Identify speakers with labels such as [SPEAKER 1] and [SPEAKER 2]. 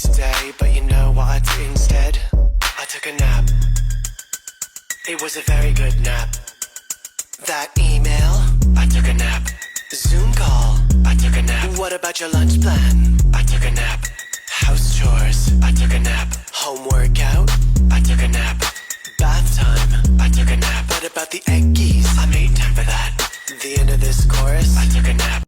[SPEAKER 1] today, but you know what I did instead? I took a nap. It was a very good nap. That email, I took a nap. Zoom call, I took a nap. What about your lunch plan? I took a nap. House chores, I took a nap. Home workout, I took a nap. Bath time, I took a nap. What about the eggies? I made time for that. The end of this chorus, I took a nap.